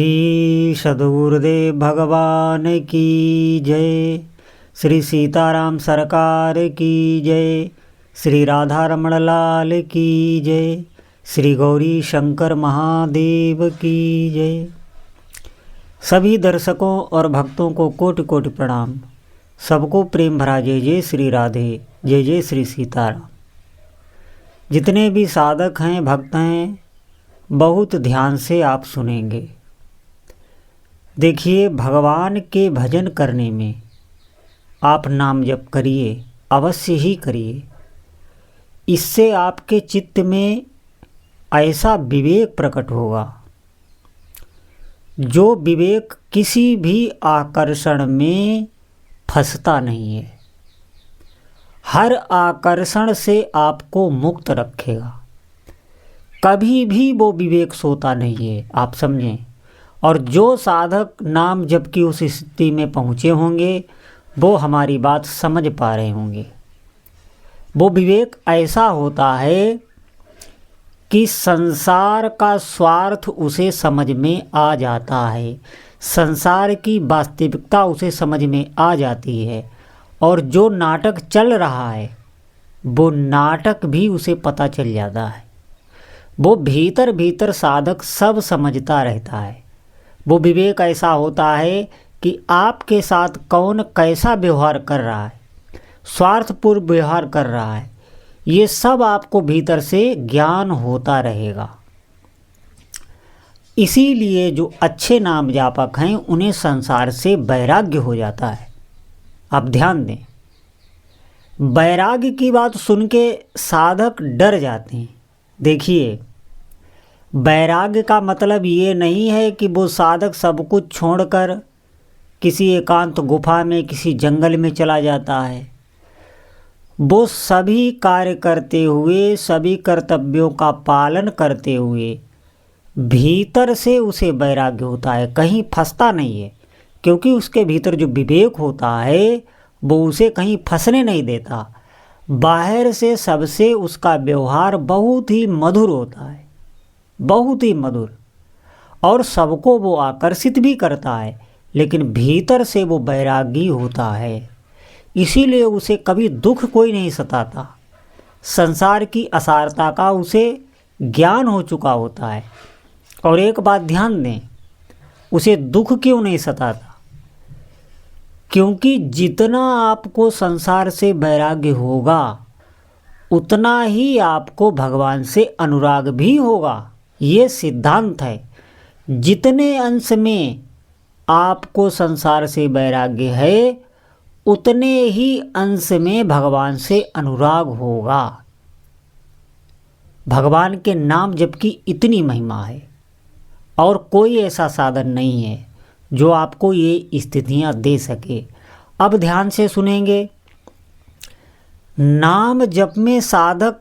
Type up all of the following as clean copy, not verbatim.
श्री सद्गुरुदेव भगवान की जय। श्री सीताराम सरकार की जय। श्री राधा रमण लाल की जय। श्री गौरी शंकर महादेव की जय। सभी दर्शकों और भक्तों को कोटि कोटि प्रणाम। सबको प्रेम भरा जय जय श्री राधे, जय जय श्री सीताराम। जितने भी साधक हैं, भक्त हैं, बहुत ध्यान से आप सुनेंगे। देखिए, भगवान के भजन करने में आप नाम जप करिए, अवश्य ही करिए। इससे आपके चित्त में ऐसा विवेक प्रकट होगा जो विवेक किसी भी आकर्षण में फंसता नहीं है। हर आकर्षण से आपको मुक्त रखेगा। कभी भी वो विवेक सोता नहीं है, आप समझें। और जो साधक नाम जप की उस स्थिति में पहुँचे होंगे वो हमारी बात समझ पा रहे होंगे। वो विवेक ऐसा होता है कि संसार का स्वार्थ उसे समझ में आ जाता है, संसार की वास्तविकता उसे समझ में आ जाती है, और जो नाटक चल रहा है वो नाटक भी उसे पता चल जाता है। वो भीतर भीतर साधक सब समझता रहता है। वो विवेक ऐसा होता है कि आपके साथ कौन कैसा व्यवहार कर रहा है, स्वार्थपूर्ण व्यवहार कर रहा है, ये सब आपको भीतर से ज्ञान होता रहेगा। इसीलिए जो अच्छे नाम जापक हैं उन्हें संसार से वैराग्य हो जाता है। आप ध्यान दें, वैराग्य की बात सुन के साधक डर जाते हैं। देखिए, वैराग्य का मतलब ये नहीं है कि वो साधक सब कुछ छोड़कर किसी एकांत गुफा में, किसी जंगल में चला जाता है। वो सभी कार्य करते हुए, सभी कर्तव्यों का पालन करते हुए भीतर से उसे वैराग्य होता है, कहीं फंसता नहीं है। क्योंकि उसके भीतर जो विवेक होता है वो उसे कहीं फंसने नहीं देता। बाहर से सबसे उसका व्यवहार बहुत ही मधुर होता है, बहुत ही मधुर, और सबको वो आकर्षित भी करता है, लेकिन भीतर से वो वैरागी होता है। इसीलिए उसे कभी दुख कोई नहीं सताता। संसार की असारता का उसे ज्ञान हो चुका होता है। और एक बात ध्यान दें, उसे दुख क्यों नहीं सताता? क्योंकि जितना आपको संसार से वैराग्य होगा उतना ही आपको भगवान से अनुराग भी होगा। ये सिद्धांत है। जितने अंश में आपको संसार से वैराग्य है उतने ही अंश में भगवान से अनुराग होगा। भगवान के नाम जप की इतनी महिमा है और कोई ऐसा साधन नहीं है जो आपको ये स्थितियां दे सके। अब ध्यान से सुनेंगे। नाम जप में साधक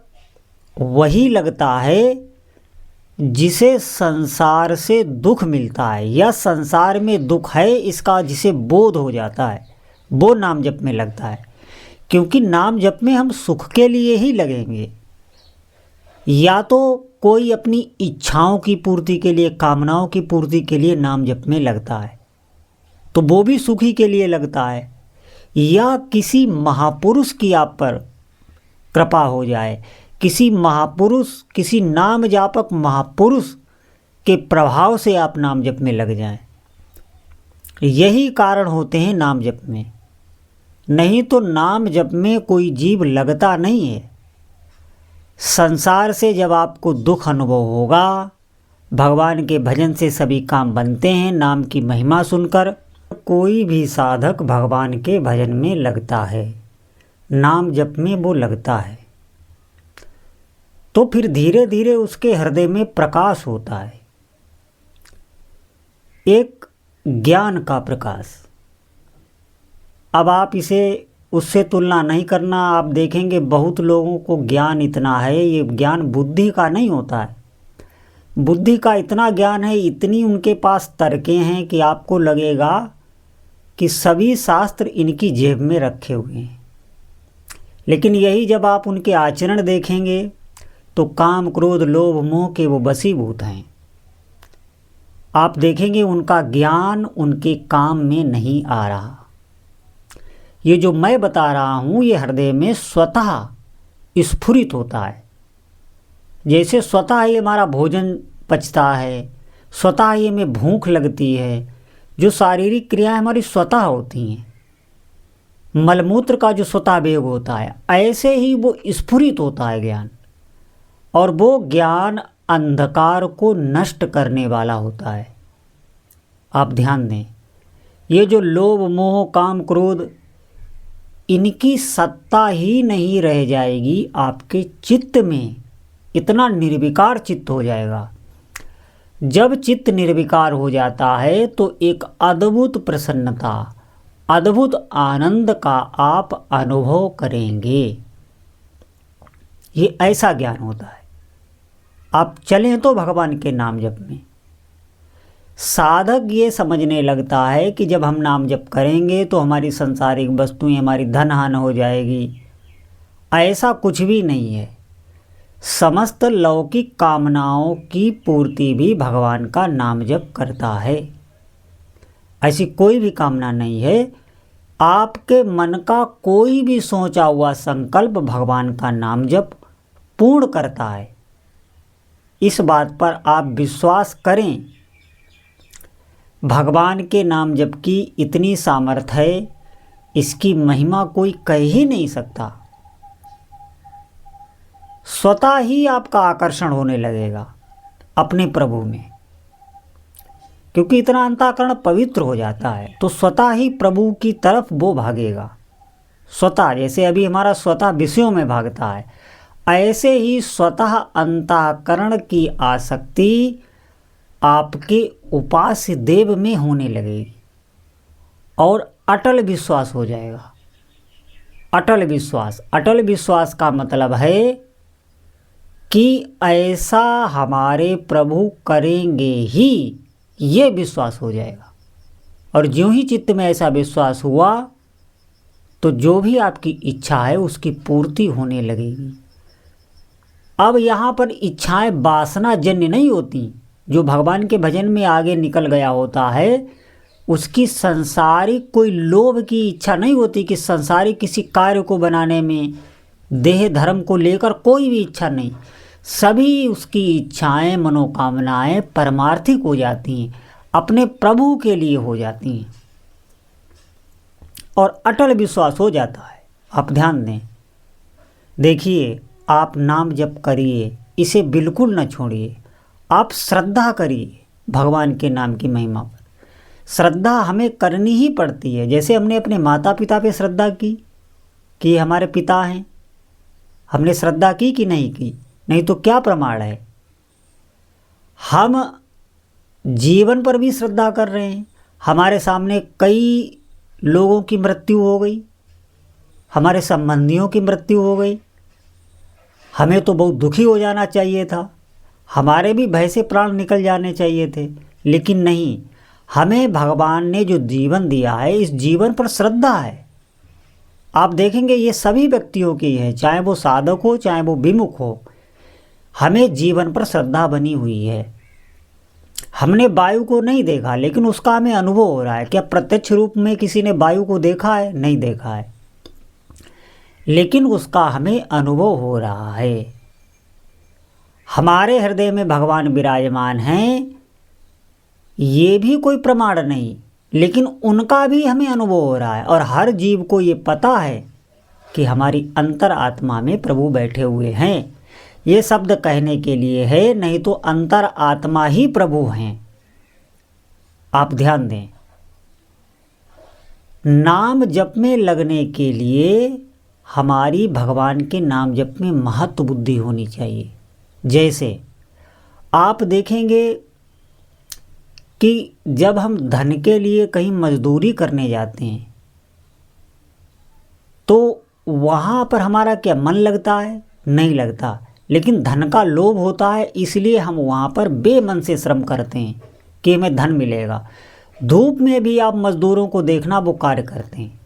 वही लगता है जिसे संसार से दुख मिलता है, या संसार में दुख है इसका जिसे बोध हो जाता है, वो नाम जप में लगता है। क्योंकि नाम जप में हम सुख के लिए ही लगेंगे। या तो कोई अपनी इच्छाओं की पूर्ति के लिए, कामनाओं की पूर्ति के लिए नाम जप में लगता है, तो वो भी सुखी के लिए लगता है। या किसी महापुरुष की आप पर कृपा हो जाए, किसी महापुरुष, किसी नाम जापक महापुरुष के प्रभाव से आप नाम जप में लग जाएं। यही कारण होते हैं नाम जप में। नहीं तो नाम जप में कोई जीव लगता नहीं है। संसार से जब आपको दुख अनुभव होगा, भगवान के भजन से सभी काम बनते हैं। नाम की महिमा सुनकर कोई भी साधक भगवान के भजन में लगता है, नाम जप में वो लगता है, तो फिर धीरे धीरे उसके हृदय में प्रकाश होता है, एक ज्ञान का प्रकाश। अब आप इसे उससे तुलना नहीं करना। आप देखेंगे बहुत लोगों को ज्ञान इतना है, ये ज्ञान बुद्धि का नहीं होता है। बुद्धि का इतना ज्ञान है, इतनी उनके पास तर्कें हैं कि आपको लगेगा कि सभी शास्त्र इनकी जेब में रखे हुए हैं। लेकिन यही जब आप उनके आचरण देखेंगे तो काम, क्रोध, लोभ, मोह के वो वशीभूत हैं। आप देखेंगे उनका ज्ञान उनके काम में नहीं आ रहा। ये जो मैं बता रहा हूँ ये हृदय में स्वतः स्फुरित होता है। जैसे स्वतः ही हमारा भोजन पचता है, स्वतः ही हमें भूख लगती है, जो शारीरिक क्रियाएं हमारी स्वतः होती हैं, मलमूत्र का जो स्वतः वेग होता है, ऐसे ही वो स्फुरित होता है ज्ञान। और वो ज्ञान अंधकार को नष्ट करने वाला होता है। आप ध्यान दें, ये जो लोभ मोह काम क्रोध, इनकी सत्ता ही नहीं रह जाएगी आपके चित्त में। इतना निर्विकार चित्त हो जाएगा। जब चित्त निर्विकार हो जाता है तो एक अद्भुत प्रसन्नता, अद्भुत आनंद का आप अनुभव करेंगे। ये ऐसा ज्ञान होता है। आप चलें तो भगवान के नाम जप में। साधक ये समझने लगता है कि जब हम नाम जप करेंगे तो हमारी सांसारिक वस्तुएं, हमारी धन हानि हो जाएगी। ऐसा कुछ भी नहीं है। समस्त लौकिक कामनाओं की पूर्ति भी भगवान का नाम जप करता है। ऐसी कोई भी कामना नहीं है। आपके मन का कोई भी सोचा हुआ संकल्प भगवान का नाम जप पूर्ण करता है। इस बात पर आप विश्वास करें। भगवान के नाम जप की इतनी सामर्थ्य है, इसकी महिमा कोई कह ही नहीं सकता। स्वतः ही आपका आकर्षण होने लगेगा अपने प्रभु में, क्योंकि इतना अंतःकरण पवित्र हो जाता है तो स्वतः ही प्रभु की तरफ वो भागेगा। स्वतः, जैसे अभी हमारा स्वतः विषयों में भागता है, ऐसे ही स्वतः अंतःकरण की आसक्ति आपके उपास्य देव में होने लगेगी और अटल विश्वास हो जाएगा। अटल विश्वास, अटल विश्वास का मतलब है कि ऐसा हमारे प्रभु करेंगे ही, ये विश्वास हो जाएगा। और ज्यों ही चित्त में ऐसा विश्वास हुआ तो जो भी आपकी इच्छा है उसकी पूर्ति होने लगेगी। अब यहाँ पर इच्छाएं वासना जन्य नहीं होती। जो भगवान के भजन में आगे निकल गया होता है उसकी संसारिक कोई लोभ की इच्छा नहीं होती, कि संसारिक किसी कार्य को बनाने में, देह धर्म को लेकर कोई भी इच्छा नहीं। सभी उसकी इच्छाएं, मनोकामनाएं परमार्थिक हो जाती हैं, अपने प्रभु के लिए हो जाती हैं और अटल विश्वास हो जाता है। आप ध्यान दें, देखिए, आप नाम जप करिए, इसे बिल्कुल न छोड़िए। आप श्रद्धा करिए भगवान के नाम की महिमा पर। श्रद्धा हमें करनी ही पड़ती है। जैसे हमने अपने माता पिता पे श्रद्धा की कि हमारे पिता हैं, हमने श्रद्धा की कि नहीं की? नहीं तो क्या प्रमाण है? हम जीवन पर भी श्रद्धा कर रहे हैं। हमारे सामने कई लोगों की मृत्यु हो गई, हमारे संबंधियों की मृत्यु हो गई, हमें तो बहुत दुखी हो जाना चाहिए था, हमारे भी भय से प्राण निकल जाने चाहिए थे, लेकिन नहीं, हमें भगवान ने जो जीवन दिया है इस जीवन पर श्रद्धा है। आप देखेंगे ये सभी व्यक्तियों की है, चाहे वो साधक हो चाहे वो विमुख हो, हमें जीवन पर श्रद्धा बनी हुई है। हमने वायु को नहीं देखा लेकिन उसका हमें अनुभव हो रहा है। क्या प्रत्यक्ष रूप में किसी ने वायु को देखा है? नहीं देखा है, लेकिन उसका हमें अनुभव हो रहा है। हमारे हृदय में भगवान विराजमान हैं, ये भी कोई प्रमाण नहीं, लेकिन उनका भी हमें अनुभव हो रहा है। और हर जीव को ये पता है कि हमारी अंतर आत्मा में प्रभु बैठे हुए हैं। ये शब्द कहने के लिए है, नहीं तो अंतर आत्मा ही प्रभु हैं। आप ध्यान दें, नाम जप में लगने के लिए हमारी भगवान के नाम जप में महत्व बुद्धि होनी चाहिए। जैसे आप देखेंगे कि जब हम धन के लिए कहीं मजदूरी करने जाते हैं तो वहाँ पर हमारा क्या मन लगता है? नहीं लगता, लेकिन धन का लोभ होता है, इसलिए हम वहाँ पर बेमन से श्रम करते हैं कि हमें धन मिलेगा। धूप में भी आप मजदूरों को देखना, वो कार्य करते हैं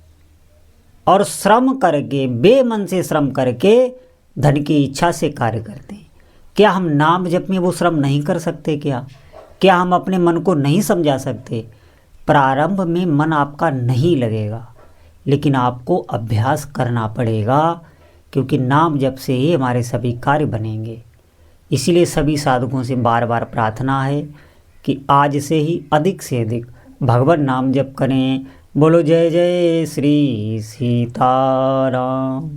और श्रम करके, बेमन से श्रम करके धन की इच्छा से कार्य करते हैं। क्या हम नाम जप में वो श्रम नहीं कर सकते? क्या क्या हम अपने मन को नहीं समझा सकते? प्रारंभ में मन आपका नहीं लगेगा, लेकिन आपको अभ्यास करना पड़ेगा, क्योंकि नाम जप से ही हमारे सभी कार्य बनेंगे। इसीलिए सभी साधकों से बार बार प्रार्थना है कि आज से ही अधिक से अधिक भगवान नाम जप करें। बोलो जय जय श्री सीताराम।